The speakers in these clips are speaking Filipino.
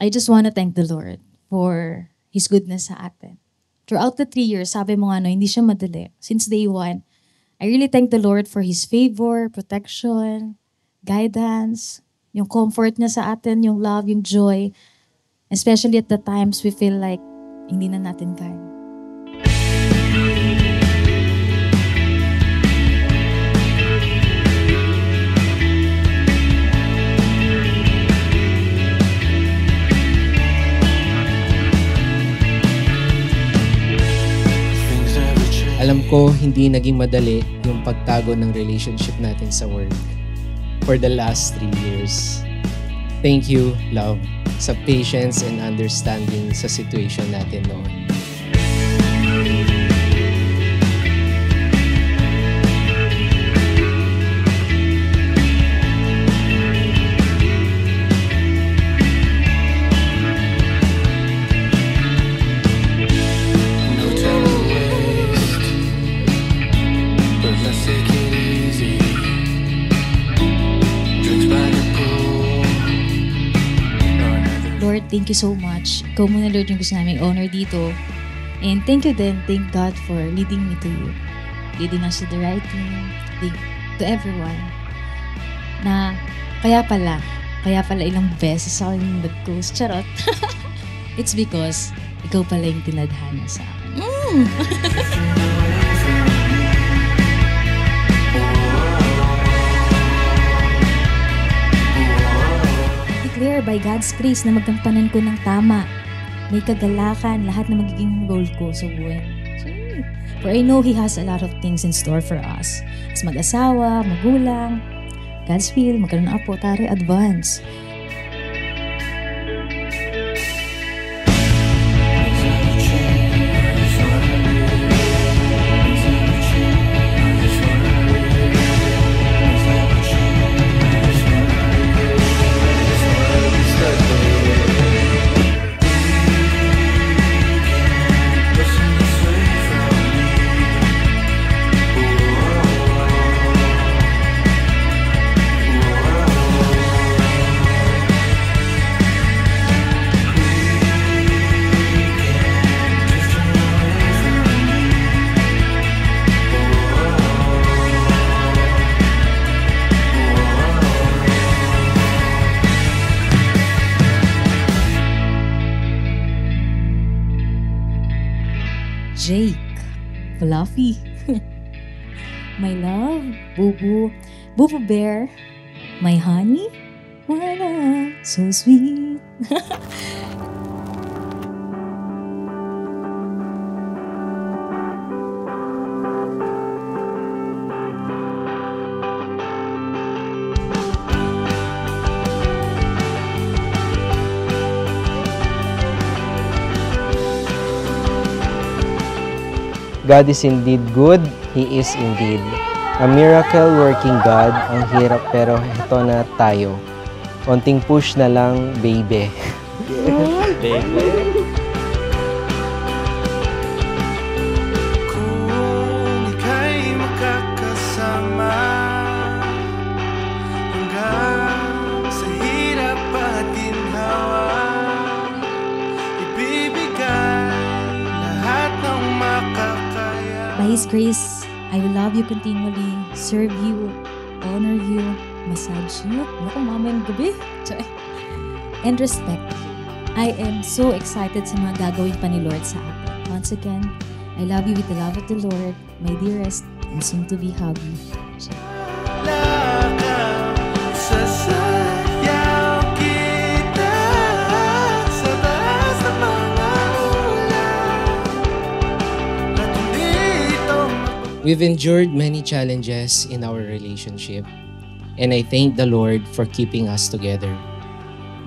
I just want to thank the Lord for His goodness sa atin. Throughout the 3 years, sabi mo nga, no, hindi siya madali. Since day 1, I really thank the Lord for His favor, protection, guidance, yung comfort niya sa atin, yung love, yung joy. Especially at the times we feel like hindi na natin kaya. Alam ko, hindi naging madali yung pagtago ng relationship natin sa work for the last 3 years. Thank you, love, sa patience and understanding sa situation natin noon. Lord, thank you so much. Ikaw muna, Lord, yung gusto namin honor dito. And thank you then, thank God for leading me to you. Leading us to the right thing, to everyone. Na kaya pala ilang beses ako yung nag-ghost. Charot. It's because ikaw pala yung tinadhana sa akin. Declare by God's grace na magampanan ko ng tama. May kagalakan, lahat na magiging role ko sa buhay. For I know He has a lot of things in store for us. As mag-asawa, magulang, God's will, magkaroon ng apo, tari, advance. Jake, Fluffy, my love, Bubu, Bubu Bear, my honey, wala, so sweet. God is indeed good. He is indeed a miracle-working God. Ang hirap pero ito na tayo. Konting push na lang, baby. Baby. Kung ika'y makakasama hanggang sa hirap at ginhawa, ibibigay lahat ng makakaya. By His grace, I will love you continually, serve you, honor you, massage you, naku mamayang gabi, and respect you. I am so excited sa mga gagawin pa ni Lord sa akin. Once again, I love you with the love of the Lord, my dearest and soon-to-be hubby. We've endured many challenges in our relationship, and I thank the Lord for keeping us together,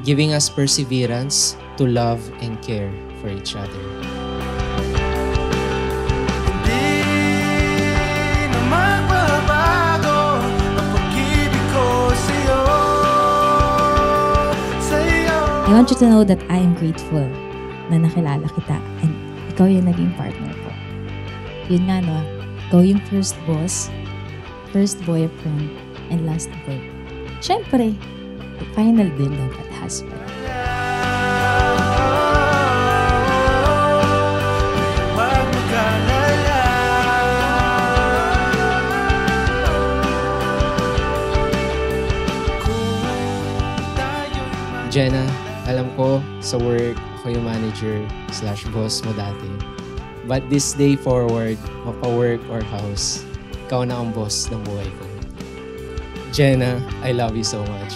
giving us perseverance to love and care for each other. I want you to know that I am grateful na nakilala kita and ikaw yung naging partner ko. Yun nga no, ikaw yung first boss, first boyfriend, and last boy. Siyempre, the final din ng husband. Jenna, alam ko sa work, ako yung manager / boss mo dati. But this day forward, mapa-work or house, ikaw na ang boss ng buhay ko. Jenna, I love you so much.